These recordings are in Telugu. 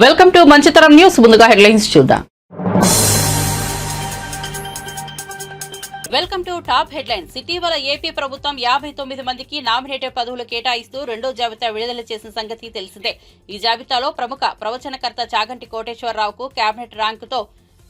Welcome to Manchitaram news. ముందుగా హెడ్లైన్స్ చూద్దాం. Welcome to top headlines. ఇటీవల ఏపీ ప్రభుత్వం 59 మందికి నామినేటెడ్ పదవులు కేటాయిస్తూ రెండో జాబితా విడుదల చేసిన సంగతి తెలిసిందే. ఈ జాబితాలో ప్రముఖ ప్రవచనకర్త చాగంటి కోటేశ్వరరావుకు కేబినెట్ ర్యాంకుతో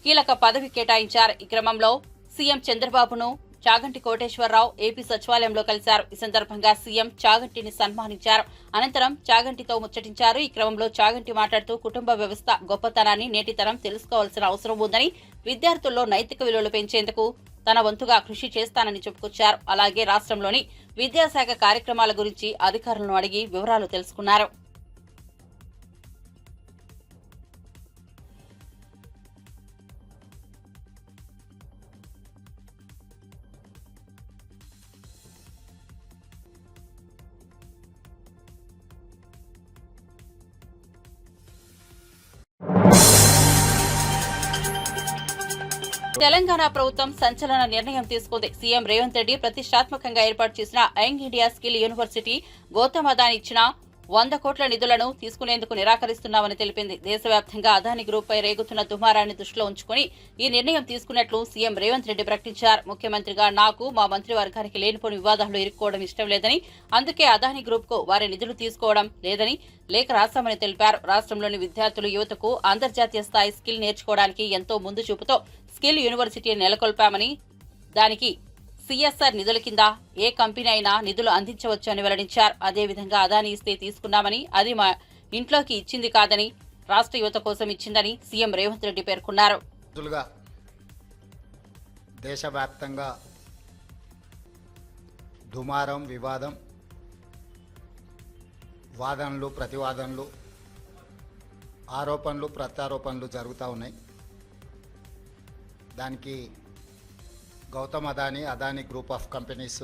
కీలక పదవి కేటాయించారు. ఈ క్రమంలో సీఎం చంద్రబాబును చాగంటి కోటేశ్వరరావు ఏపీ సచివాలయంలో కలిశారు. ఈ సందర్భంగా సీఎం చాగంటిని సన్మానించారు. అనంతరం చాగంటితో ముచ్చటించారు. ఈ క్రమంలో చాగంటి మాట్లాడుతూ కుటుంబ వ్యవస్థ గొప్పతనాన్ని నేటి తరం తెలుసుకోవాల్సిన అవసరం ఉందని, విద్యార్థుల్లో నైతిక విలువలు పెంచేందుకు తన వంతుగా కృషి చేస్తానని చెప్పుకొచ్చారు. అలాగే రాష్ట్రంలోని విద్యాశాఖ కార్యక్రమాల గురించి అధికారులను అడిగి వివరాలు తెలుసుకున్నారు. తెలంగాణ ప్రభుత్వం సంచలన నిర్ణయం తీసుకుంది. సీఎం రేవంత్ రెడ్డి ప్రతిష్టాత్మకంగా ఏర్పాటు చేసిన young India skill university Gautam Adani ఇచ్చిన 100 కోట్ల నిధులను తీసుకునేందుకు నిరాకరిస్తున్నామని తెలిపింది. దేశవ్యాప్తంగా అదానీ గ్రూప్ పై రేగుతున్న దుమారాన్ని దృష్టిలో ఉంచుకుని ఈ నిర్ణయం తీసుకున్నట్లు సీఎం రేవంత్ రెడ్డి ప్రకటించారు. ముఖ్యమంత్రిగా నాకు మా మంత్రివర్గానికి లేనిపోని వివాదాలు ఇరుక్కోవడం ఇష్టం లేదని, అందుకే అదానీ గ్రూప్ కు వారి నిధులు తీసుకోవడం లేదని లేఖ రాశామని తెలిపారు. రాష్ట్రంలోని విద్యార్థులు, యువతకు అంతర్జాతీయ స్థాయి స్కిల్ నేర్చుకోవడానికి ఎంతో ముందు చూపుతో స్కిల్ యూనివర్సిటీ నెలకొల్పామని, దానికి సీఎస్ఆర్ నిధుల కింద ఏ కంపెనీ అయినా నిధులు అందించవచ్చు అని వెల్లడించారు. అదేవిధంగా అదానీ ఇస్తే తీసుకున్నామని, అది మా ఇంట్లోకి ఇచ్చింది కాదని, రాష్ట్ర యువత కోసం ఇచ్చిందని సీఎం రేవంత్ రెడ్డి పేర్కొన్నారు. దేశవ్యాప్తంగా దుమారం, వివాదం, వాదనలు, ప్రతివాదనలు, ఆరోపణలు, ప్రత్యారోపణలు జరుగుతూ ఉన్నాయి. దానికి Gautam Adani group of companies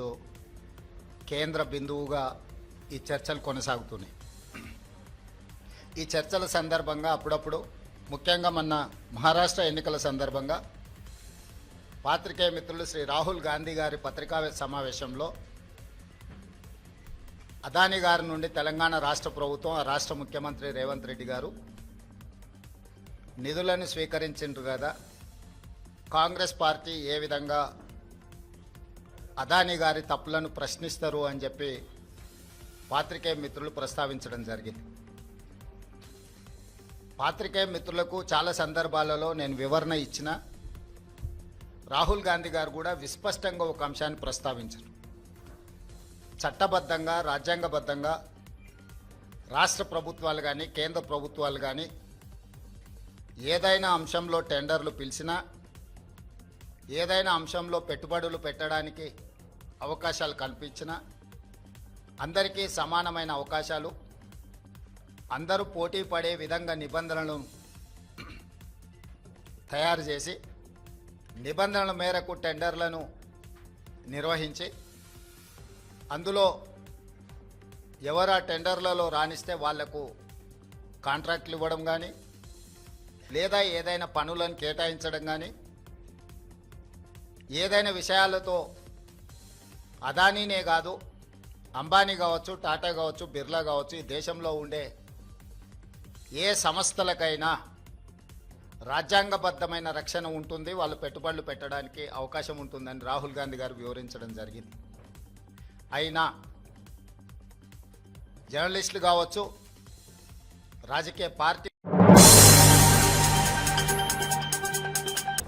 కేంద్ర బిందువుగా ఈ చర్చలు కొనసాగుతున్నాయి. ఈ చర్చల సందర్భంగా అప్పుడప్పుడు, ముఖ్యంగా మొన్న మహారాష్ట్ర ఎన్నికల సందర్భంగా పాత్రికేయ మిత్రులు శ్రీ రాహుల్ గాంధీ గారి పత్రికా సమావేశంలో అదానీ గారి నుండి తెలంగాణ రాష్ట్ర ప్రభుత్వం, ఆ రాష్ట్ర ముఖ్యమంత్రి రేవంత్ రెడ్డి గారు నిధులను స్వీకరించిండ్రు కదా, కాంగ్రెస్ పార్టీ ఏ విధంగా అదానీ గారి తప్పులను ప్రశ్నిస్తారు అని చెప్పి పాత్రికేయ మిత్రులు ప్రస్తావించడం జరిగింది. పాత్రికేయ మిత్రులకు చాలా సందర్భాలలో నేను వివరణ ఇచ్చిన, రాహుల్ గాంధీ గారు కూడా విస్పష్టంగా ఒక అంశాన్ని ప్రస్తావించారు. చట్టబద్ధంగా, రాజ్యాంగబద్ధంగా రాష్ట్ర ప్రభుత్వాలు కానీ, కేంద్ర ప్రభుత్వాలు కానీ ఏదైనా అంశంలో టెండర్లు పిలిచినా, ఏదైనా అంశంలో పెట్టుబడులు పెట్టడానికి అవకాశాలు కల్పించినా అందరికీ సమానమైన అవకాశాలు, అందరూ పోటీ పడే విధంగా నిబంధనలను తయారు చేసి నిబంధనల మేరకు టెండర్లను నిర్వహించి అందులో ఎవరు ఆ టెండర్లలో రాణిస్తే వాళ్లకు కాంట్రాక్ట్లు ఇవ్వడం కానీ, లేదా ఏదైనా పనులను కేటాయించడం కానీ, ఏదైనా విషయాలతో అదానీనే కాదు, అంబానీ కావచ్చు, టాటా కావచ్చు, బిర్లా కావచ్చు, ఈ దేశంలో ఉండే ఏ సంస్థలకైనా రాజ్యాంగబద్ధమైన రక్షణ ఉంటుంది, వాళ్ళు పెట్టుబడులు పెట్టడానికి అవకాశం ఉంటుందని రాహుల్ గాంధీ గారు వివరించడం జరిగింది. అయినా జర్నలిస్టులు కావచ్చు, రాజకీయ పార్టీ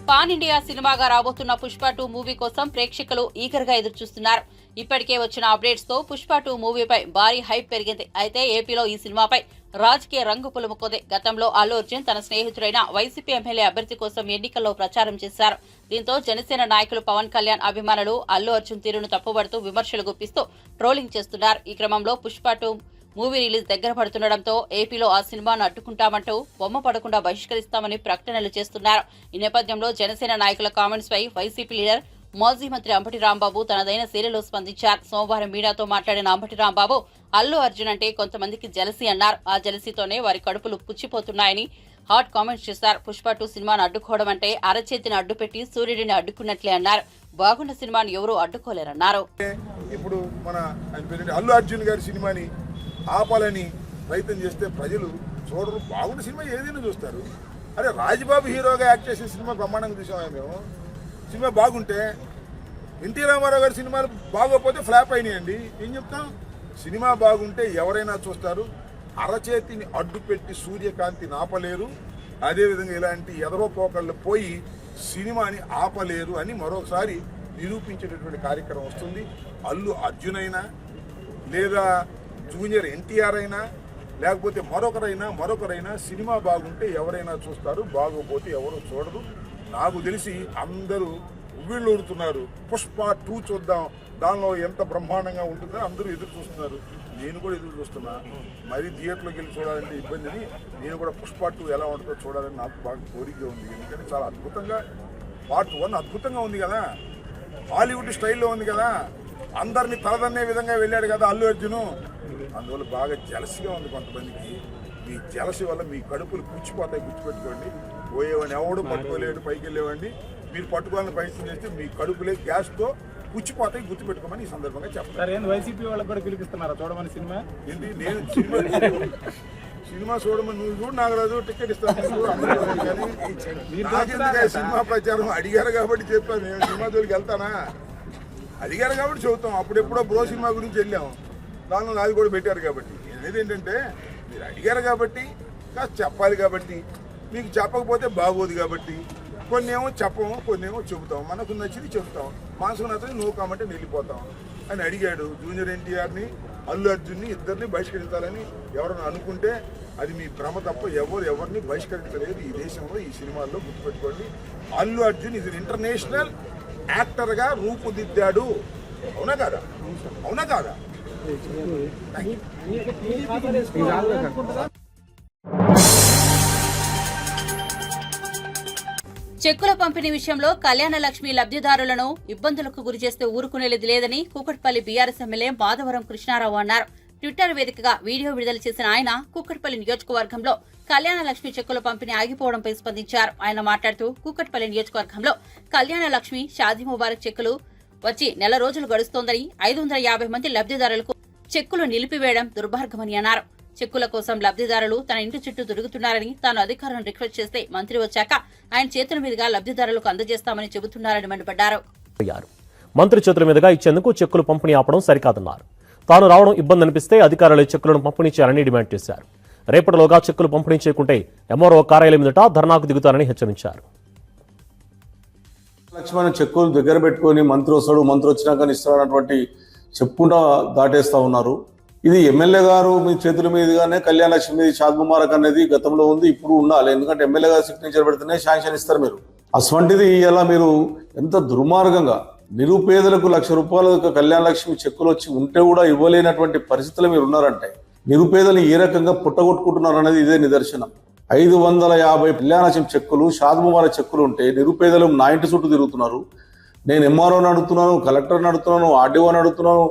పాన్ ఇండియా సినిమాగా రాబోతున్న పుష్ప 2 మూవీ కోసం ప్రేక్షకులు ఈగర్ గా ఎదురుచూస్తున్నారు. ఇప్పటికే వచ్చిన అప్డేట్స్ తో పుష్ప 2 మూవీపై భారీ హైప్ పెరిగింది. అయితే ఏపీలో ఈ సినిమాపై రాజకీయ రంగు పులుముకుంది. గతంలో అల్లు అర్జున్ తన స్నేహితుడైన వైసీపీ ఎమ్మెల్యే అభ్యర్థి కోసం ఎన్నికల్లో ప్రచారం చేశారు. దీంతో జనసేన నాయకులు పవన్ కళ్యాణ్ అభిమానులు అల్లు అర్జున్ తీరును తప్పుబడుతూ విమర్శలు గుప్పిస్తూ ట్రోలింగ్ చేస్తున్నారు. ఈ క్రమంలో పుష్ప 2 మూవీ రిలీజ్ దగ్గర పడుతుండటంతో ఏపీలో ఆ సినిమాను అడ్డుకుంటామంటూ బొమ్మ పడకుండా బహిష్కరిస్తామని ప్రకటనలు చేస్తున్నారు. ఈ నేపథ్యంలో జనసేన నాయకుల కామెంట్స్ పై వైసీపీ లీడర్, మాజీ మంత్రి అంబటి రాంబాబు తనదైన శైలిలో స్పందించారు. సోమవారం మీడియాతో మాట్లాడిన అంబటి రాంబాబు అల్లు అర్జున్ అంటే కొంతమందికి జలసీ అన్నారు. ఆ జలసీతోనే వారి కడుపులు పుచ్చిపోతున్నాయని హాట్ కామెంట్స్ చేశారు. పుష్ప 2 సినిమాను అడ్డుకోవడం అంటే అరచేతిని అడ్డుపెట్టి సూర్యుడిని అడ్డుకున్నట్లే అన్నారు. బాగున్న సినిమాను ఎవరూ అడ్డుకోలేరన్నారు. ఇప్పుడు మన అల్లు అర్జున్ గారి సినిమాని ఆపాలని ప్రయత్నం చేస్తే ప్రజలు చూడరు. బాగుండే సినిమా ఏదైనా చూస్తారు. అరే రాజ్బాబు హీరోగా యాక్ట్ చేసిన సినిమా బ్రహ్మాండంగా చూసాము మేము. సినిమా బాగుంటే ఎన్టీ రామారావు గారి సినిమాలు బాగోకపోతే ఫ్లాప్ అయినాయండి. ఏం చెప్తాం? సినిమా బాగుంటే ఎవరైనా చూస్తారు. అరచేతిని అడ్డు పెట్టి సూర్యకాంతిని ఆపలేరు. అదేవిధంగా ఇలాంటి ఎదరో పోకళ్ళు పోయి సినిమాని ఆపలేరు అని మరోసారి నిరూపించేటటువంటి కార్యక్రమం వస్తుంది. అల్లు అర్జున్ అయినా లేదా జూనియర్ ఎన్టీఆర్ అయినా లేకపోతే మరొకరైనా సినిమా బాగుంటే ఎవరైనా చూస్తారు, బాగోపోతే ఎవరు చూడరు. నాకు తెలిసి అందరూ ఉవ్విళ్ళు ఊరుతున్నారు. పుష్ప 2 చూద్దాం, దానిలో ఎంత బ్రహ్మాండంగా ఉంటుందో అందరూ ఎదురు చూస్తున్నారు. నేను కూడా ఎదురు చూస్తున్నా. మరీ థియేటర్లోకి వెళ్ళి చూడాలంటే ఇబ్బందిని నేను కూడా పుష్ప 2 ఎలా ఉంటుందో చూడాలని నాకు బాగా కోరికగా ఉంది. ఎందుకంటే చాలా అద్భుతంగా పార్ట్ 1 అద్భుతంగా ఉంది కదా, హాలీవుడ్ స్టైల్లో ఉంది కదా, అందరినీ తలదన్నే విధంగా వెళ్ళాడు కదా అల్లు అర్జును. అందువల్ల బాగా జలసిగా ఉంది కొంతమందికి. మీ జలసి వల్ల మీ కడుపులు పుచ్చిపోతాయి, గుర్తుపెట్టుకోండి. పోయేవాడిని ఎవడు పట్టుకోలేడు, పైకి వెళ్ళేవాడిని మీరు పట్టుకోవాలని ప్రయత్నం చేస్తే మీ కడుపులే గ్యాస్తో పుచ్చిపోతాయి, గుర్తుపెట్టుకోమని ఈ సందర్భంగా చెప్తాను. వైసీపీ వాళ్ళకి కూడా పిలిపిస్తున్నారా చూడమని సినిమా? ఏంటి నేను సినిమా చూడమని నువ్వు చూడు నాగరాజు, టికెట్ ఇస్తాను. నాకెందుకు సినిమా ప్రచారం? అడిగారు కాబట్టి చెప్పాను. నేను సినిమా జోలికి వెళ్తానా? అడిగారు కాబట్టి చెబుతాం. అప్పుడెప్పుడో బ్రో సినిమా గురించి వెళ్ళాము, దానిలో నాది కూడా పెట్టారు కాబట్టి. అనేది ఏంటంటే మీరు అడిగారు కాబట్టి కాస్త చెప్పాలి కాబట్టి, మీకు చెప్పకపోతే బాగోదు కాబట్టి కొన్ని ఏమో చెప్పము, కొన్ని ఏమో చెబుతాం. మనకు నచ్చింది చెబుతాం, మనసుకు నచ్చింది నో కామంటే వెళ్ళిపోతాం అని అడిగాడు. జూనియర్ ఎన్టీఆర్ని అల్లు అర్జున్ని ఇద్దరిని బహిష్కరించాలని ఎవరైనా అనుకుంటే అది మీ భ్రమ తప్ప ఎవరిని బహిష్కరించలేదు ఈ దేశంలో, ఈ సినిమాల్లో. గుర్తుపెట్టుకోండి, అల్లు అర్జున్ ఇది ఇంటర్నేషనల్ యాక్టర్గా రూపుదిద్దాడు. అవునా కాదా? అవునా కాదా? చెక్కుల పంపిణీ విషయంలో కళ్యాణ లక్ష్మి లబ్ధిదారులను ఇబ్బందులకు గురిచేస్తే ఊరుకునేది లేదని కూకట్పల్లి బీఆర్ఎస్ ఎమ్మెల్యే మాధవరం కృష్ణారావు అన్నారు. ట్విట్టర్ వేదికగా వీడియో విడుదల చేసిన ఆయన కూకట్పల్లి నియోజకవర్గంలో కళ్యాణ లక్ష్మి చెక్కుల పంపిణీ ఆగిపోవడంపై స్పందించారు. ఆయన మాట్లాడుతూ కూకట్పల్లి నియోజకవర్గంలో కళ్యాణ లక్ష్మి షాదీ ముబారక్ చెక్కులు వచ్చి నెల రోజులు గడుస్తోందని 550 మంది లబ్ధిదారులకు చెక్కులు నిలిపివేయడం దుర్మార్గమని అన్నారు. చెక్కుల కోసం లబ్ధిదారులు తన ఇంటి చుట్టూ తిరుగుతున్నారని, తాను అధికారులను రిక్వెస్ట్ చేస్తే మంత్రి వచ్చాక ఆయన చేతుల మీదుగా లబ్ధిదారులకు అందజేస్తామని చెబుతున్నారని మండిపడ్డారు. మంత్రి చేతుల మీదుగా ఇచ్చేందుకు చెక్కులు పంపిణీ ఆపడం సరికాదన్నారు. తాను రావడం ఇబ్బంది అనిపిస్తే అధికారులు చెక్కులను పంపిణీ చేయాలని డిమాండ్ చేశారు. రేపటిలోగా చెక్కులు పంపిణీ చేయకుంటే ఎంఆర్ఓ కార్యాలయం ఎదుట ధర్నాకు దిగుతారని హెచ్చరించారు. లక్ష్మణ చెక్కులు దగ్గర పెట్టుకొని మంత్రి వస్తాడు, మంత్రి వచ్చినాక ఇస్తాడన్నటువంటి చెప్పుకుంటా దాటేస్తా ఉన్నారు. ఇది ఎమ్మెల్యే గారు మీ చేతుల మీదుగానే కళ్యాణ లక్ష్మి షాద్ ముబారక్ అనేది గతంలో ఉంది, ఇప్పుడు ఉండాలి. ఎందుకంటే ఎమ్మెల్యే గారు సిగ్నేచర్ పెడితేనే శాంక్షన్ ఇస్తారు మీరు. అటువంటిది ఇలా మీరు ఎంత దుర్మార్గంగా నిరుపేదలకు ₹1,00,000 కళ్యాణ లక్ష్మి చెక్కులు వచ్చి ఉంటే కూడా ఇవ్వలేనటువంటి పరిస్థితులు మీరు ఉన్నారంటే నిరుపేదలు ఏ రకంగా పుట్టగొట్టుకుంటున్నారు అనేది ఇదే నిదర్శనం. 550 కళ్యాణ లక్ష్మి చెక్కులు షాద్ ముబారక్ చెక్కులు ఉంటే నిరుపేదలు నా ఇంటి చుట్టూ తిరుగుతున్నారు. నేను ఎంఆర్ఓని అడుగుతున్నాను, కలెక్టర్ని అడుగుతున్నాను, ఆర్డీఓని అడుగుతున్నాను.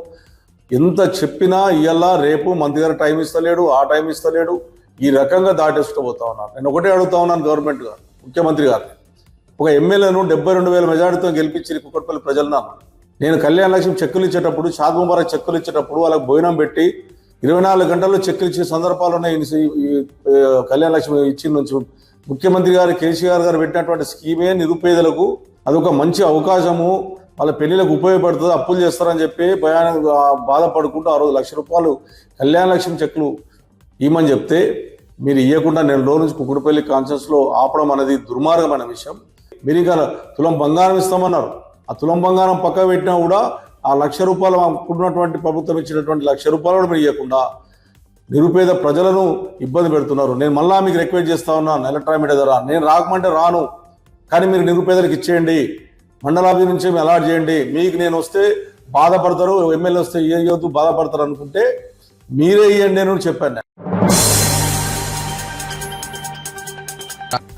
ఎంత చెప్పినా ఇయ్యాల రేపు మంత్రి గారు టైం ఇస్తలేడు, ఆ టైం ఇస్తలేడు. ఈ రకంగా దాటేస్తూ పోతా ఉన్నారు. నేను ఒకటే అడుగుతా ఉన్నాను గవర్నమెంట్ గారు, ముఖ్యమంత్రి గారు, ఒక ఎమ్మెల్యేను 72,000 మెజార్టీతో గెలిపించి కుక్కట్పల్లి ప్రజలను నేను కళ్యాణ లక్ష్మి చెక్కులు ఇచ్చేటప్పుడు, షాద్ ముబారక్ చెక్కులు ఇచ్చేటప్పుడు వాళ్ళకి భోజనం పెట్టి 24 గంటల్లో చెక్కులు ఇచ్చే సందర్భాలు ఉన్నాయి. కళ్యాణ లక్ష్మి ఇచ్చిన నుంచి ముఖ్యమంత్రి గారు కేసీఆర్ గారు పెట్టినటువంటి స్కీమే నిరుపేదలకు అదొక మంచి అవకాశము, వాళ్ళ పెళ్లిలకు ఉపయోగపడుతుంది, అప్పులు చేస్తారని చెప్పి భయానికి బాధపడుకుంటూ ఆ రోజు ₹1,00,000 కళ్యాణ లక్ష్మి చెక్కులు ఇవ్వమని చెప్తే మీరు ఇవ్వకుండా నెలలో నుంచి కుక్కడపల్లి కాన్ఫరెన్స్లో ఆపడం అనేది దుర్మార్గమైన విషయం. మీరు ఇంకా తులం బంగారం ఇస్తామన్నారు. ఆ తులం బంగారం పక్క పెట్టినా కూడా ఆ ₹1,00,000 అనుకున్నటువంటి ప్రభుత్వం ఇచ్చినటువంటి ₹1,00,000 కూడా మీరు ఇవ్వకుండా నిరుపేద ప్రజలను ఇబ్బంది పెడుతున్నారు. నేను మళ్ళా మీకు రిక్వెస్ట్ చేస్తా ఉన్నాను, ఎలక్ట్రానిక్ మీడియా ద్వారా నేను రాకమంటే రాను, కానీ మీరు నిరుపేదలకు ఇచ్చేయండి, మండలాభి నుంచి అలాట్ చేయండి. మీకు నేను వస్తే బాధపడతారు, ఎమ్మెల్యే వస్తే ఇవ్వద్దు బాధపడతారు అనుకుంటే మీరే ఇవ్వండి అని చెప్పాను.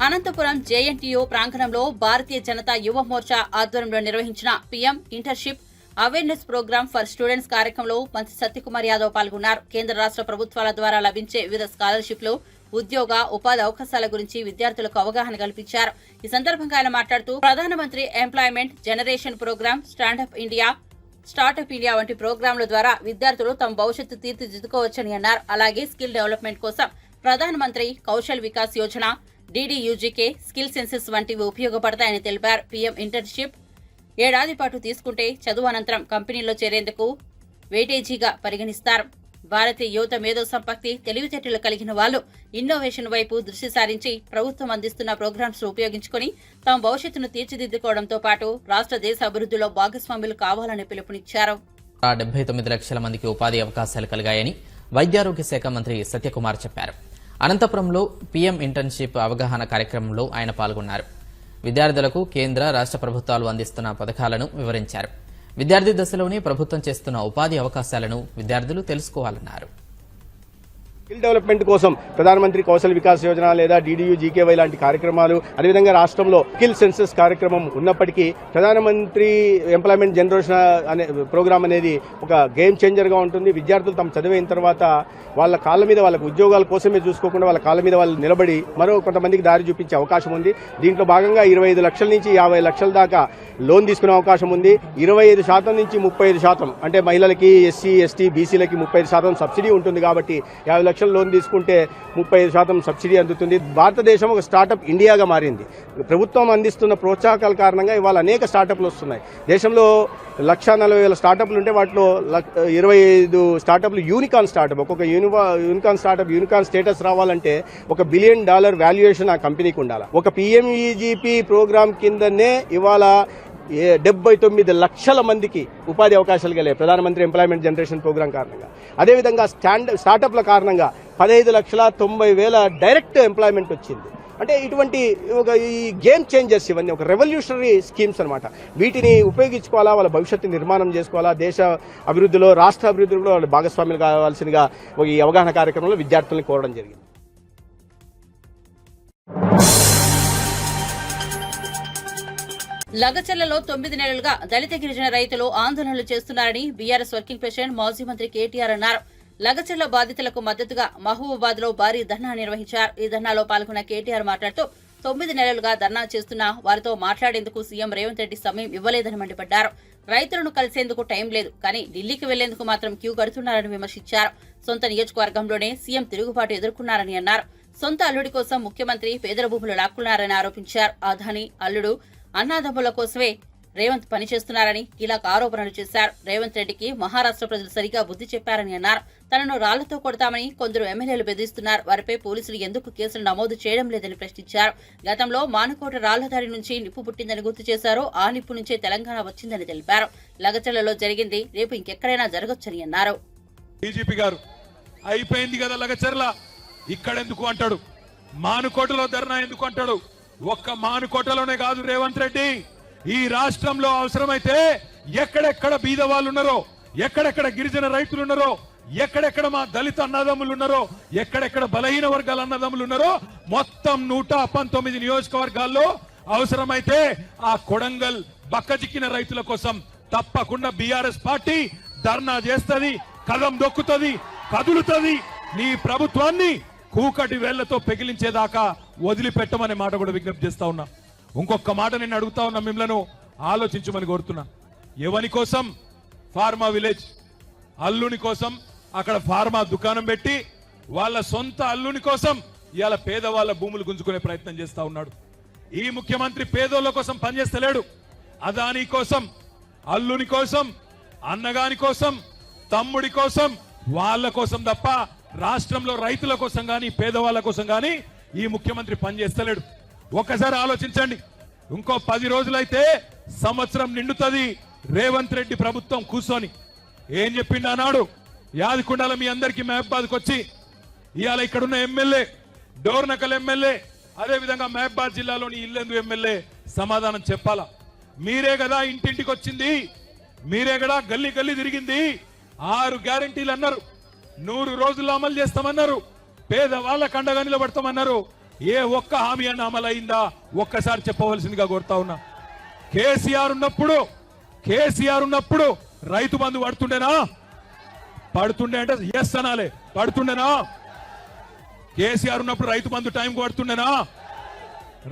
అనంతపురం జేఎన్టీయూ ప్రాంగణంలో భారతీయ జనతా యువ మోర్చా ఆధ్వర్యంలో నిర్వహించిన PM internship awareness programme for students కార్యక్రమంలో మంత్రి సత్యకుమార్ యాదవ్ పాల్గొన్నారు. కేంద్ర రాష్ట్ర ప్రభుత్వాల ద్వారా లభించే వివిధ స్కాలర్షిప్లు, ఉద్యోగ ఉపాధి అవకాశాల గురించి విద్యార్థులకు అవగాహన కల్పించారు. ఈ సందర్భంగా ఆయన మాట్లాడుతూ ప్రధానమంత్రి employment generation programme, startup India వంటి ప్రోగ్రాంల ద్వారా విద్యార్థులు తమ భవిష్యత్తు తీర్చిదిద్దుకోవచ్చని అన్నారు. అలాగే స్కిల్ డెవలప్మెంట్ కోసం ప్రధానమంత్రి కౌశల్ వికాస్ యోజన, డీడీయూజీకే, స్కిల్ సెన్సెస్ వంటివి ఉపయోగపడతాయని తెలిపారు. పీఎం ఇంటర్న్షిప్ ఏడాది పాటు తీసుకుంటే చదువు అనంతరం కంపెనీల్లో చేరేందుకు వెయిటేజీగా పరిగణిస్తారు. భారతీయ యువత మేధో సంపత్తి, తెలివితేటలు కలిగిన వాళ్లు ఇన్నోవేషన్ వైపు దృష్టి సారించి ప్రభుత్వం అందిస్తున్న ప్రోగ్రామ్స్ ఉపయోగించుకుని తమ భవిష్యత్తును తీర్చిదిద్దుకోవడంతో పాటు రాష్ట్ర దేశ అభివృద్ధిలో భాగస్వాములు కావాలని పిలుపునిచ్చారు. 79 లక్షల మందికి ఉపాధి అవకాశాలు కలిగాయని వైద్యారోగ్య శాఖ మంత్రి సత్యకుమార్ చెప్పారు. అనంతపురంలో పీఎం ఇంటర్న్షిప్ అవగాహన కార్యక్రమంలో ఆయన పాల్గొన్నారు. విద్యార్థులకు కేంద్ర, రాష్ట్ర ప్రభుత్వాలు అందిస్తున్న పథకాలను వివరించారు. విద్యార్థి దశలోనే ప్రభుత్వం చేస్తున్న ఉపాధి అవకాశాలను విద్యార్థులు తెలుసుకోవాలన్నారు. స్కిల్ డెవలప్మెంట్ కోసం ప్రధానమంత్రి కౌశల్ వికాస్ యోజన లేదా డీడీయూజీకేవై లాంటి కార్యక్రమాలు, అదేవిధంగా రాష్ట్రంలో స్కిల్ సెన్సెస్ కార్యక్రమం ఉన్నప్పటికీ ప్రధానమంత్రి ఎంప్లాయ్మెంట్ జనరేషన్ అనే ప్రోగ్రామ్ అనేది ఒక గేమ్ చేంజర్ గా ఉంటుంది. విద్యార్థులు తమ చదివిన తర్వాత వాళ్ళ కాళ్ళ మీద, వాళ్ళకు ఉద్యోగాల కోసమే చూసుకోకుండా వాళ్ళ కాళ్ళ మీద వాళ్ళు నిలబడి మరో కొంతమందికి దారి చూపించే అవకాశం ఉంది. దీంట్లో భాగంగా 25 లక్షల నుంచి 50 లక్షల దాకా లోన్ తీసుకునే అవకాశం ఉంది. 25% నుంచి 35%, అంటే మహిళలకి, ఎస్సీ, ఎస్టీ, బీసీలకి 35% సబ్సిడీ ఉంటుంది. కాబట్టి 50 లక్షల లోన్ తీసుకుంటే 35% సబ్సిడీ అందుతుంది. భారతదేశం ఒక స్టార్టప్ ఇండియాగా మారింది. ప్రభుత్వం అందిస్తున్న ప్రోత్సాహకాల కారణంగా ఇవాళ అనేక స్టార్టప్లు వస్తున్నాయి. దేశంలో 140,000 స్టార్టప్లు ఉంటే వాటిలో 25 స్టార్టప్లు యూనికార్న్ స్టార్టప్. ఒక్కొక్క యూనికార్న్ స్టార్టప్ యూనికార్న్ స్టేటస్ రావాలంటే $1 బిలియన్ వాల్యుయేషన్ ఆ కంపెనీకి ఉండాలి. ఒక పీఎంఈజీపీ ప్రోగ్రామ్ కిందనే ఇవాళ 79 లక్షల మందికి ఉపాధి అవకాశాలు కలిగాయి ప్రధానమంత్రి ఎంప్లాయ్మెంట్ జనరేషన్ ప్రోగ్రాం కారణంగా. అదేవిధంగా స్టార్టప్ల కారణంగా 15,90,000 డైరెక్ట్ ఎంప్లాయ్మెంట్ వచ్చింది. అంటే ఇటువంటి ఈ గేమ్ చేంజర్స్, ఇవన్నీ ఒక రెవల్యూషనరీ స్కీమ్స్ అనమాట. వీటిని ఉపయోగించుకోవాలా, వాళ్ళ భవిష్యత్తు నిర్మాణం చేసుకోవాలా, దేశ అభివృద్ధిలో, రాష్ట్ర అభివృద్ధిలో వాళ్ళ భాగస్వాములు కావాల్సిందిగా ఈ అవగాహన కార్యక్రమంలో విద్యార్థులను కోరడం జరిగింది. లగచర్లలో 9 నెలలుగా దళిత గిరిజన రైతులు ఆందోళనలు చేస్తున్నారని బీఆర్ఎస్ వర్కింగ్ ప్రెసిడెంట్ మాజీ మంత్రి కేటీఆర్ అన్నారు. లగచర్ల బాధితులకు మద్దతుగా మహబూబాబాద్ లో భారీ ధర్నా నిర్వహించారు. ఈ ధర్నాలో పాల్గొన్న కేటీఆర్ మాట్లాడుతూ 9 నెలలుగా ధర్నా చేస్తున్నా వారితో మాట్లాడేందుకు సీఎం రేవంత్ రెడ్డి సమయం ఇవ్వలేదని మండిపడ్డారు. రైతులను కలిసేందుకు టైం లేదు, కానీ ఢిల్లీకి వెళ్లేందుకు మాత్రం క్యూ కడుతున్నారని విమర్శించారు. సొంత నియోజకవర్గంలోనే సీఎం తిరుగుబాటు ఎదుర్కొన్నారని అన్నారు. సొంత అల్లుడి కోసం ముఖ్యమంత్రి పేదల భూములు లాక్కున్నారని ఆరోపించారు. అదాని అల్లుడు అన్నాదమ్ముల కోసమే రేవంత్ పనిచేస్తున్నారని కీలక ఆరోపణలు చేశారు. రేవంత్ రెడ్డికి మహారాష్ట్ర ప్రజలు సరిగా బుద్ధి చెప్పారని అన్నారు. తనను రాళ్లతో కొడతామని కొందరు ఎమ్మెల్యేలు బెదిరిస్తున్నారు. వారిపై పోలీసులు ఎందుకు కేసులు నమోదు చేయడం లేదని ప్రశ్నించారు. గతంలో మానుకోట రాళ్లదారి నుంచి నిప్పు పుట్టిందని గుర్తు చేశారు. ఆ నిప్పు నుంచే తెలంగాణ వచ్చిందని తెలిపారు. లగచర్లలో జరిగింది రేపు ఇంకెక్కడైనా జరగొచ్చని అన్నారు. డీజీపీ గారు అయిపోయింది కదా లగచర్ల, ఇక్కడెందుకు అంటాడు, మానుకోటలో ధర్నా ఎందుకు అంటాడు. ఒక్క మానుకోటలోనే కాదు రేవంత్ రెడ్డి, ఈ రాష్ట్రంలో అవసరమైతే ఎక్కడెక్కడ బీద వాళ్ళు ఉన్నారో, ఎక్కడెక్కడ గిరిజన రైతులు ఉన్నారో, ఎక్కడెక్కడ మా దళిత అన్నదమ్ములు ఉన్నారో, ఎక్కడెక్కడ బలహీన వర్గాల అన్నదమ్ములు ఉన్నారో, మొత్తం 119 నియోజకవర్గాల్లో అవసరమైతే ఆ కొడంగల్ బక్కచిక్కిన రైతుల కోసం తప్పకుండా బీఆర్ఎస్ పార్టీ ధర్నా చేస్తుంది, కదం దొక్కుతుంది, కదులుతుంది. నీ ప్రభుత్వాన్ని కూకటి వేళ్లతో పెగిలించేదాకా వదిలిపెట్టమనే మాట కూడా విజ్ఞప్తి చేస్తా ఉన్నా. ఇంకొక మాట నేను అడుగుతా ఉన్నా, మిమ్మల్ని ఆలోచించమని కోరుతున్నా. ఎవరి కోసం? ఫార్మా విలేజ్ అల్లుని కోసం అక్కడ ఫార్మా దుకాణం పెట్టి వాళ్ళ సొంత అల్లుని కోసం ఇవాళ పేదవాళ్ళ భూములు గుంజుకునే ప్రయత్నం చేస్తా ఉన్నాడు. ఈ ముఖ్యమంత్రి పేదోళ్ళ కోసం పనిచేస్తలేడు. అదాని కోసం, అల్లుని కోసం, అన్నగాని కోసం, తమ్ముడి కోసం, వాళ్ళ కోసం తప్ప రాష్ట్రంలో రైతుల కోసం గాని, పేదవాళ్ళ కోసం గాని ఈ ముఖ్యమంత్రి పనిచేస్తలేడు. ఒక్కసారి ఆలోచించండి. ఇంకో 10 రోజులైతే సంవత్సరం నిండుతుంది రేవంత్ రెడ్డి ప్రభుత్వం కూర్చొని. ఏం చెప్పిండు అన్నాడు? యాదకొండల మీ అందరికీ మహబాద్కి వచ్చి ఇవాళ ఇక్కడున్న ఎమ్మెల్యే, డోర్నకల్ ఎమ్మెల్యే, అదేవిధంగా మహబాద్ జిల్లాలోని ఇల్లెందు ఎమ్మెల్యే సమాధానం చెప్పాలా. మీరే కదా ఇంటింటికి వచ్చింది, మీరే కదా గల్లీ గల్లీ తిరిగింది. 6 గ్యారంటీలు అన్నారు, 100 రోజుల్లో అమలు చేస్తామన్నారు, పేదవాళ్ళకు అండగా నిలబడతామన్నారు. ఏ ఒక్క హామీ అన్న అమలైందా? ఒక్కసారి చెప్పవలసిందిగా కోరుతా ఉన్నా. కేసీఆర్ ఉన్నప్పుడు రైతు బంధు పడుతుండేనా? పడుతుండే అంటే ఎస్ అనాలే. పడుతుండేనా? కేసీఆర్ ఉన్నప్పుడు రైతు బంధు టైంకి పడుతుండేనా?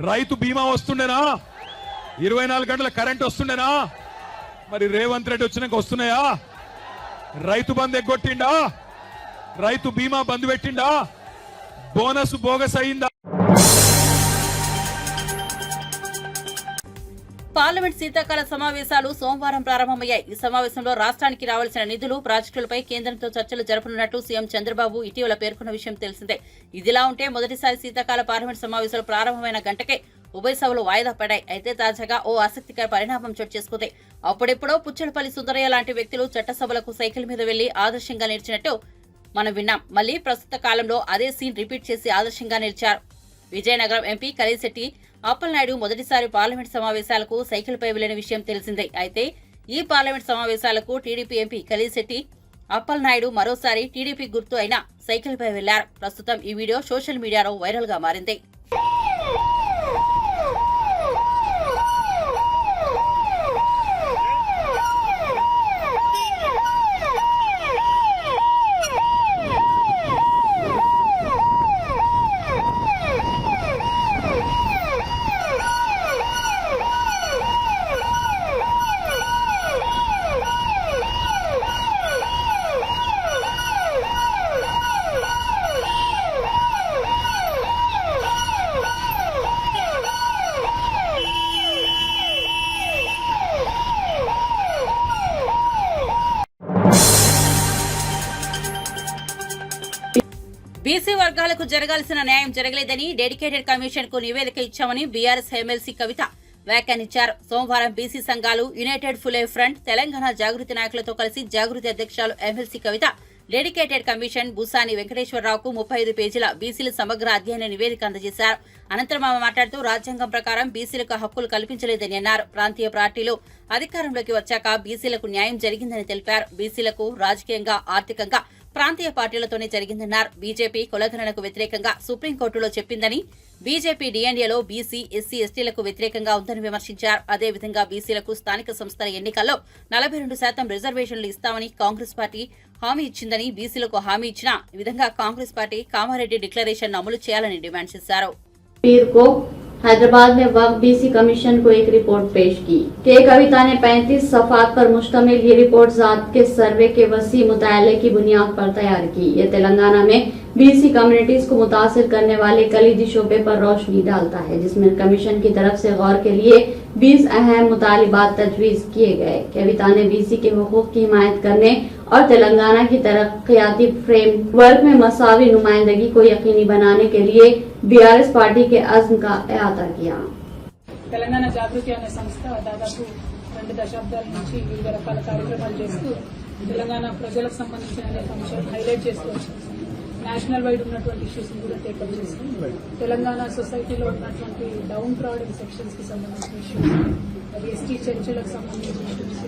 రైతు బీమా వస్తుండేనా? 24 గంటల కరెంట్ వస్తుండేనా? మరి రేవంత్ రెడ్డి వచ్చినాక వస్తున్నాయా? రైతు బంధు ఎగ్గొట్టిండా? రైతు బీమా బంద్ పెట్టిండా? బోనస్ బోగస్ అయిందా? పార్లమెంట్ శీతాకాల సమావేశాలు సోమవారం ప్రారంభమయ్యాయి. ఈ సమావేశంలో రాష్ట్రానికి రావాల్సిన నిధులు, ప్రాజెక్టులపై కేంద్రంతో చర్చలు జరపనున్నట్లు సీఎం చంద్రబాబు ఇటీవల పేర్కొన్న విషయం తెలిసిందే. ఇదిలా ఉంటే మొదటిసారి శీతాకాల పార్లమెంట్ సమావేశాలు ప్రారంభమైన గంటకే ఉభయ సభలు వాయిదా పడ్డాయి. అయితే తాజాగా ఓ ఆసక్తికర పరిణామం చోటు చేసుకుంది. అప్పుడెప్పుడో పుచ్చలపల్లి సుందరయ్య లాంటి వ్యక్తులు చట్టసభలకు సైకిల్ మీద వెళ్లి ఆదర్శంగా నిలిచినట్టు మనం విన్నాం. మళ్లీ ప్రస్తుత కాలంలో అదే సీన్ రిపీట్ చేసి ఆదర్శంగా నిలిచారు. విజయనగరం ఎంపీ కలిశెట్టి అప్పలనాయుడు మొదటిసారి పార్లమెంట్ సమావేశాలకు సైకిల్పై వెళ్లిన విషయం తెలిసిందే. అయితే ఈ పార్లమెంట్ సమావేశాలకు టీడీపీ ఎంపీ కలిశెట్టి అప్పలనాయుడు మరోసారి టీడీపీ గుర్తు అయిన సైకిల్పై వెళ్లారు. ప్రస్తుతం ఈ వీడియో సోషల్ మీడియాలో వైరల్ గా మారింది. బీసీ వర్గాలకు జరగాల్సిన న్యాయం జరగలేదని డెడికేటెడ్ కమిషన్ కు నివేదిక ఇచ్చామని బీఆర్ఎస్ ఎమ్మెల్సీ కవిత వ్యాఖ్యానించారు. సోమవారం బీసీ సంఘాలు, యునైటెడ్ ఫులే ఫ్రంట్, తెలంగాణ జాగృతి నాయకులతో కలిసి జాగృతి అధ్యక్షులు ఎమ్మెల్సీ కవిత డెడికేటెడ్ కమిషన్ బుసాని వెంకటేశ్వరరావుకు 35 పేజీల బీసీల సమగ్ర అధ్యయన నివేదిక అందజేశారు. అనంతరం ఆమె మాట్లాడుతూ రాజ్యాంగం ప్రకారం బీసీలకు హక్కులు కల్పించలేదని అన్నారు. ప్రాంతీయ పార్టీలు అధికారంలోకి వచ్చాక బీసీలకు న్యాయం జరిగిందని తెలిపారు. బీసీలకు రాజకీయంగా, ఆర్థికంగా ప్రాంతీయ పార్టీలతోనే జరిగిందన్నారు. బీజేపీ కులగణనకు వ్యతిరేకంగా సుప్రీంకోర్టులో చెప్పిందని, బీజేపీ డీఎన్ఏలో బీసీ, ఎస్సీ, ఎస్టీలకు వ్యతిరేకంగా ఉందని విమర్శించారు. అదేవిధంగా బీసీలకు స్థానిక సంస్థల ఎన్నికల్లో 42% రిజర్వేషన్లు ఇస్తామని కాంగ్రెస్ పార్టీ హామీ ఇచ్చిందని, బీసీలకు హామీ ఇచ్చిన విధంగా కాంగ్రెస్ పార్టీ కామారెడ్డి డిక్లరేషన్ అమలు చేయాలని డిమాండ్ చేశారు. हैदराबाद में वक्त बीसी कमीशन को एक रिपोर्ट पेश की। के कविता ने 35 सफात पर मुश्तमिल ये रिपोर्ट जात के सर्वे के वसी मुताले की बुनियाद पर तैयार की। ये तेलंगाना में बीसी कम्युनिटीज को मुतासिर करने वाले कलीदी शोबे पर रोशनी डालता है, जिसमें कमीशन की तरफ से गौर के लिए 20 अहम मुतालिबात तजवीज किए गए। कविता ने बीसी के हुकूक की हिमायत करने और तेलंगाना की तरक्याती फ्रेमवर्क में मसावी नुमाइंदगी को यकीनी बनाने के लिए बीआरएस पार्टी के अज़्म का अहाता किया। తెలంగాణ జాగృతి అనే సంస్థ దాదాపు 2 దశాబ్దాల నుంచి వివిధ రకాల కార్యక్రమాలు చేస్తూ తెలంగాణ ప్రజలకు సంబంధించిన అనేక అంశాలు హైలైట్ చేస్తూ వచ్చింది. నేషనల్ వైడ్ ఉన్నటువంటి ఇష్యూస్ కూడా టేకప్ చేస్తూ తెలంగాణ సొసైటీలో ఉన్నటువంటి డౌన్ క్రౌడెడ్ సెక్షన్స్ కి సంబంధించిన ఇష్యూస్, అది ఎస్టీ చర్చలకు సంబంధించిన ఇష్యూస్,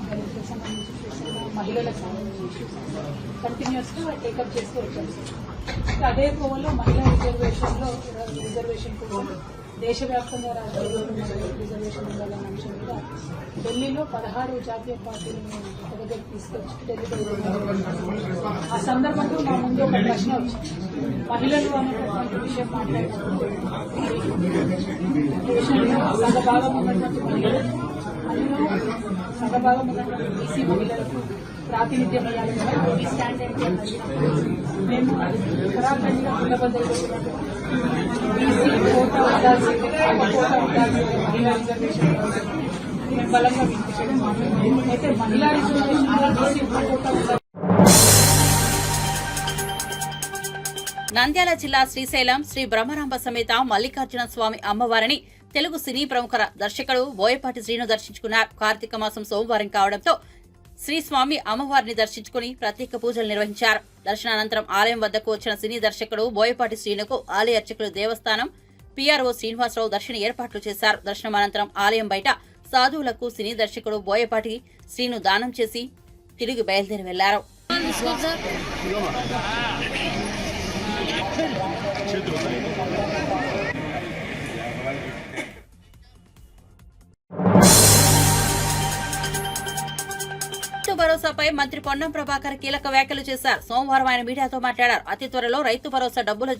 దళితులకు సంబంధించిన ఇష్యూస్, మహిళలకు సంబంధించిన ఇష్యూస్ కంటిన్యూస్ గా టేకప్ చేస్తూ వచ్చారు. అదే కోవలో మహిళా రిజర్వేషన్ కోసం దేశవ్యాప్తంగా రిజర్వేషన్ ఉండాలన్న అంశం మీద ఢిల్లీలో 16 జాతీయ పార్టీలను ఒక దగ్గర తీసుకొచ్చి ఢిల్లీలో ఆ సందర్భంలో మా ముందు ఒక ప్రశ్న వచ్చింది. మహిళలు అనేటటువంటి విషయం మాట్లాడినప్పుడు సగభాగం ఉన్నటువంటి మహిళలు, అందులో సగభాగం ఉన్నటువంటి బీసీ మహిళలకు ప్రాతినిధ్యం ఇవ్వాలి స్టాండర్డ్ మేము ఖరాఖండిగా ఉండబద్దలు బీసీ కోటా ఉండాల్సింది, కోటా ఉండాల్సింది మహిళా రిజర్వేషన్ మేము బలంగా వినిపించడం. అయితే మహిళా రిజర్వేషన్ బీసీ కోటా ఉండాలి. నంద్యాల జిల్లా శ్రీశైలం శ్రీ బ్రహ్మరాంబ సమేత మల్లికార్జున స్వామి అమ్మవారిని తెలుగు సినీ ప్రముఖ దర్శకుడు బోయపాటి శ్రీను దర్శించుకున్నారు. కార్తీక మాసం సోమవారం కావడంతో శ్రీ స్వామి అమ్మవారిని దర్శించుకుని ప్రత్యేక పూజలు నిర్వహించారు. దర్శనానంతరం ఆలయం వద్దకు వచ్చిన సినీ దర్శకుడు బోయపాటి శ్రీనుకు ఆలయ అర్చకులు దేవస్థానం పీఆర్ఓ శ్రీనివాసరావు దర్శన ఏర్పాట్లు చేశారు. దర్శనం అనంతరం ఆలయం బయట సాధువులకు సినీ దర్శకుడు బోయపాటి శ్రీను దానం చేసి తిరిగి బయలుదేరి వెళ్లారు. భరోసాపై మంత్రి పొన్నం ప్రభాకర్ కీలక వ్యాఖ్యలు చేశారు. సోమవారం ఆయన మీడియాతో మాట్లాడారు. అతి త్వరలో రైతు భరోసా డబ్బులు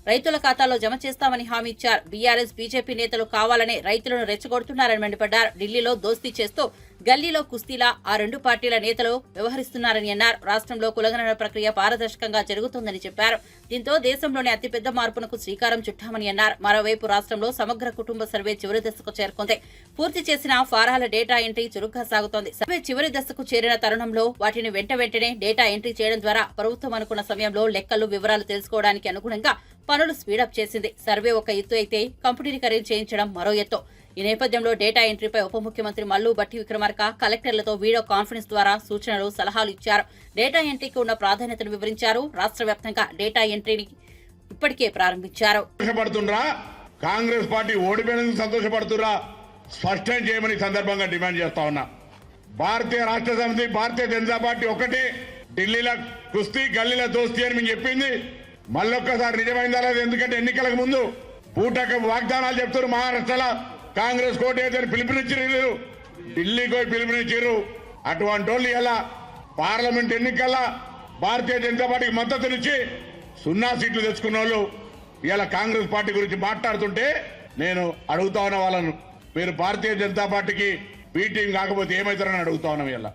రైతుల ఖాతాల్లో జమ చేస్తామని హామీ ఇచ్చారు. బీఆర్ఎస్, బీజేపీ నేతలు కావాలనే రైతులను రెచ్చగొడుతున్నారని మండిపడ్డారు. ఢిల్లీలో దోస్తీ చేస్తూ గల్లీలో కుస్తీలా ఆ రెండు పార్టీల నేతలు వ్యవహరిస్తున్నారని అన్నారు. రాష్ట్రంలో కులగణన ప్రక్రియ పారదర్శకంగా జరుగుతోందని చెప్పారు. దీంతో దేశంలోని అతిపెద్ద మార్పునకు శ్రీకారం చుట్టామని అన్నారు. మరోవైపు రాష్ట్రంలో సమగ్ర కుటుంబ సర్వే చివరి దశకు చేరుకుంది. పూర్తి చేసిన ఫారాల డేటా ఎంట్రీ చురుగ్గా సాగుతోంది. సర్వే చివరి దశకు చేరిన తరుణంలో వాటిని వెంటనే డేటా ఎంట్రీ చేయడం ద్వారా ప్రభుత్వం అనుకున్న సమయంలో లెక్కలు వివరాలు తెలుసుకోవడానికి అనుగుణంగా పనులు స్పీడప్ చేసింది. సర్వే ఒక ఎత్తు అయితే కంప్యూటరీకరణ చేయించడం మరో ఎత్తు. ఈ నేపథ్యంలో డేటా ఎంట్రీపై ఉప ముఖ్యమంత్రి మల్లు భట్టి విక్రమార్క కలెక్టర్లతో వీడియో కాన్ఫరెన్స్ ద్వారా సూచనలు సలహాలు ఇచ్చారు. డేటా ఎంట్రీకి ఉన్న ప్రాధాన్యతను వివరించారు. రాష్ట్ర వ్యాప్తంగా డేటా ఎంట్రీని ఇప్పటికే ప్రారంభించారు. కాంగ్రెస్ పార్టీ ఓడిపోయినందుకు సంతోషపడుతురా స్పష్టం చేయమని సందర్భంగా డిమాండ్ చేస్తా ఉన్నా. భారతీయ రాష్ట్ర సమితి భారతీయ జనతా పార్టీ ఒకటే ఢిల్లీలో కుస్తీ గల్లీలో దోస్తీ అని మేము చెప్పింది మళ్ళొక్కసారి నిజమైందా లేదు. ఎందుకంటే ఎన్నికలకు ముందు పూటక వాగ్దానాలు చెప్తారు. మహారాష్ట్రలో కాంగ్రెస్ కోట ఏదైనా పిలుపునిచ్చారు, ఢిల్లీకి పోయి పిలుపునిచ్చారు. అటువంటి వాళ్ళు ఇలా పార్లమెంట్ ఎన్నికల్లో భారతీయ జనతా పార్టీకి మద్దతునిచ్చి 0 సీట్లు తెచ్చుకున్న వాళ్ళు ఇలా కాంగ్రెస్ పార్టీ గురించి మాట్లాడుతుంటే నేను అడుగుతా ఉన్న వాళ్ళను, మీరు భారతీయ జనతా పార్టీకి బి టీం కాకపోతే ఏమవుతారని అడుగుతా ఉన్నాం. ఇలా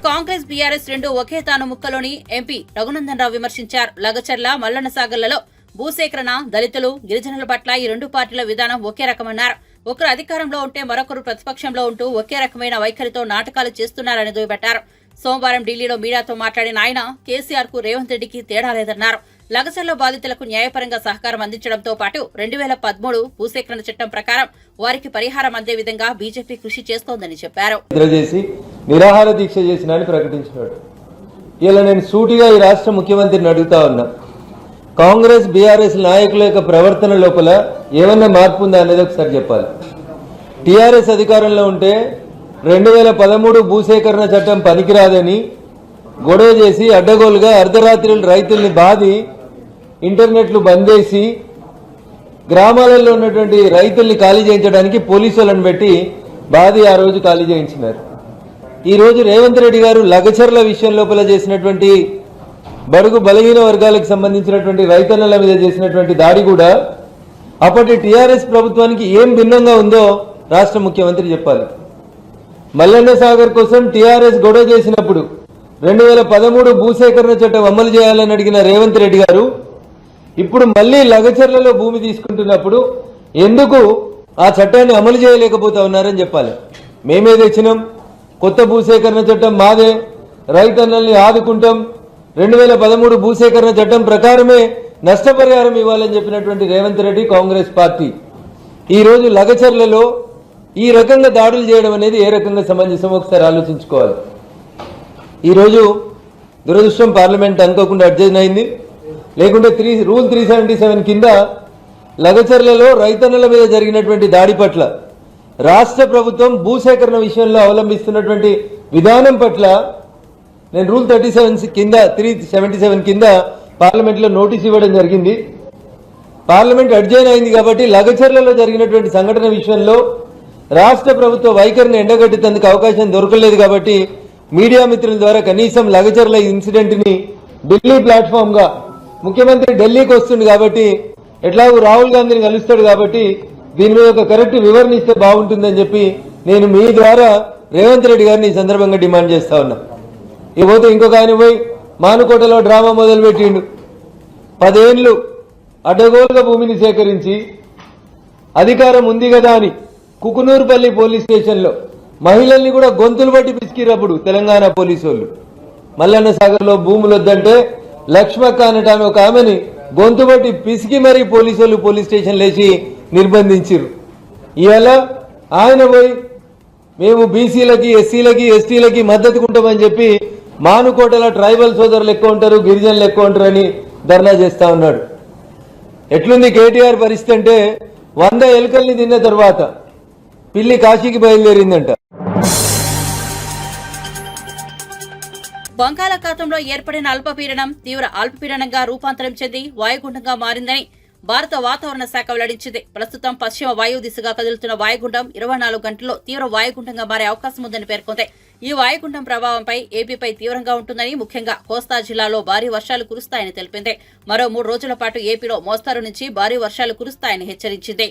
కాంగ్రెస్ బీఆర్ఎస్ రెండు ఒకే తాను ముక్కలోని ఎంపీ రఘునందన్ రావు విమర్శించారు. లగచర్ల మల్లన్న సాగర్లలో భూసేకరణ, దళితులు, గిరిజనుల పట్ల ఈ రెండు పార్టీల విధానం ఒకే రకమన్నారు. ఒకరు అధికారంలో ఉంటే మరొకరు ప్రతిపక్షంలో ఉంటూ ఒకే రకమైన వైఖరితో నాటకాలు చేస్తున్నారని దుయ్యబట్టారు. సోమవారం ఢిల్లీలో మీడియాతో మాట్లాడిన ఆయన కేసీఆర్ కు రేవంత్ రెడ్డికి తేడా లేదన్నారు. లగచర్ల బాధితులకు న్యాయపరంగా సహకారం అందించడంతో పాటు 2013 భూసేకరణ చట్టం ప్రకారం వారికి పరిహారం అందే విధంగా బీజేపీ కృషి చేస్తోందని చెప్పారు. నిరాహార దీక్ష చేసినని ప్రకటించినాడు. ఇలా నేను సూటిగా ఈ రాష్ట్ర ముఖ్యమంత్రిని అడుగుతా ఉన్నా, కాంగ్రెస్ బీఆర్ఎస్ నాయకుల యొక్క ప్రవర్తన లోపల ఏమన్నా మార్పు ఉందా అనేది ఒకసారి చెప్పాలి. టీఆర్ఎస్ అధికారంలో ఉంటే 2013 భూసేకరణ చట్టం పనికిరాదని గొడవ చేసి అడ్డగోలుగా అర్ధరాత్రులు రైతుల్ని బాధి ఇంటర్నెట్లు బంద్ చేసి గ్రామాలలో ఉన్నటువంటి రైతుల్ని ఖాళీ చేయించడానికి పోలీసులను పెట్టి బాధి ఆ రోజు ఖాళీ చేయించినారు. ఈ రోజు రేవంత్ రెడ్డి గారు లగచర్ల విషయం లోపల చేసినటువంటి బడుగు బలహీన వర్గాలకు సంబంధించినటువంటి రైతన్నల మీద చేసినటువంటి దాడి కూడా అప్పటి టీఆర్ఎస్ ప్రభుత్వానికి ఏం భిన్నంగా ఉందో రాష్ట్ర ముఖ్యమంత్రి చెప్పాలి. మల్లన్న సాగర్ కోసం టీఆర్ఎస్ గొడవ చేసినప్పుడు 2013 భూసేకరణ చట్టం అమలు చేయాలని అడిగిన రేవంత్ రెడ్డి గారు ఇప్పుడు మళ్లీ లగచర్లలో భూమి తీసుకుంటున్నప్పుడు ఎందుకు ఆ చట్టాన్ని అమలు చేయలేకపోతా ఉన్నారని చెప్పాలి. మేమే తెచ్చినాం, కొత్త భూసేకరణ చట్టం మాదే, రైతన్నల్ని ఆదుకుంటాం, 2013 భూసేకరణ చట్టం ప్రకారమే నష్టపరిహారం ఇవ్వాలని చెప్పినటువంటి రేవంత్ రెడ్డి కాంగ్రెస్ పార్టీ ఈ రోజు లగచర్లలో ఈ రకంగా దాడులు చేయడం అనేది ఏ రకంగా సమంజసం ఒకసారి ఆలోచించుకోవాలి. ఈరోజు దురదృష్టం పార్లమెంట్ అనుకోకుండా అడ్జస్ట్ అయింది. లేకుంటే రూల్ 377 కింద లగచర్లలో రైతన్నల మీద జరిగినటువంటి దాడి పట్ల రాష్ట్ర ప్రభుత్వం భూసేకరణ విషయంలో అవలంబిస్తున్నటువంటి విధానం పట్ల నేను రూల్ 377 కింద పార్లమెంట్లో నోటీస్ ఇవ్వడం జరిగింది. పార్లమెంట్ అడ్జైన్ అయింది కాబట్టి లగచర్లలో జరిగినటువంటి సంఘటన విషయంలో రాష్ట్ర ప్రభుత్వ వైఖరిని ఎండగట్టేందుకు అవకాశం దొరకలేదు కాబట్టి మీడియా మిత్రుల ద్వారా కనీసం లగచర్ల ఇన్సిడెంట్ ని ఢిల్లీ ప్లాట్ఫామ్ గా ముఖ్యమంత్రి ఢిల్లీకి వస్తుంది కాబట్టి ఎట్లాగూ రాహుల్ గాంధీని కలుస్తాడు కాబట్టి దీని మీద ఒక కరెక్ట్ వివరణ ఇస్తే బాగుంటుందని చెప్పి నేను మీ ద్వారా రేవంత్ రెడ్డి గారిని ఈ సందర్భంగా డిమాండ్ చేస్తా ఉన్నా. ఇకపోతే ఇంకొక ఆయన పోయి మానుకోటలో డ్రామా మొదలు పెట్టిండు. 10 ఏళ్లు అడ్డగోలుగా భూమిని సేకరించి అధికారం ఉంది కదా అని కుకునూరుపల్లి పోలీస్ స్టేషన్లో మహిళల్ని కూడా గొంతులు బట్టి పిసికిరప్పుడు తెలంగాణ పోలీసు వాళ్ళు మల్లన్న సాగర్లో భూములు వద్దంటే లక్ష్మక్క అనటాన్ని ఒక ఆమెని గొంతు బట్టి పిసికి మరీ పోలీసు వాళ్ళు పోలీస్ స్టేషన్ లేచి నిర్బంధించారు. ఇవాళ ఆయన పోయి మేము బీసీలకి, ఎస్సీలకి, ఎస్టీలకి మద్దతు ఉంటామని చెప్పి మానుకోటల ట్రైబల్ సోదరులు ఎక్కువ ఉంటారు, గిరిజనులు ఎక్కువ ఉంటారు అని ధర్నా చేస్తా ఉన్నాడు. ఎట్లుంది కేటీఆర్ పరిస్థితి అంటే 100 ఎలుకల్ని తిన్న తర్వాత పిల్లి కాశీకి బయలుదేరిందంట. బంగాళాఖాతంలో ఏర్పడిన అల్పపీడనం తీవ్ర అల్పపీడనంగా రూపాంతరం చెంది వాయుగుండంగా మారిందని భారత వాతావరణ శాఖ వెల్లడించింది. ప్రస్తుతం పశ్చిమ వాయు దిశగా కదులుతున్న వాయుగుండం 24 గంటల్లో తీవ్ర వాయుగుండంగా మారే అవకాశం ఉందని పేర్కొంది. ఈ వాయుగుండం ప్రభావంపై ఏపీపై తీవ్రంగా ఉంటుందని, ముఖ్యంగా కోస్తా జిల్లాలో భారీ వర్షాలు కురుస్తాయని తెలిపింది. మరో 3 రోజుల పాటు ఏపీలో మోస్తారు నుంచి భారీ వర్షాలు కురుస్తాయని హెచ్చరించింది.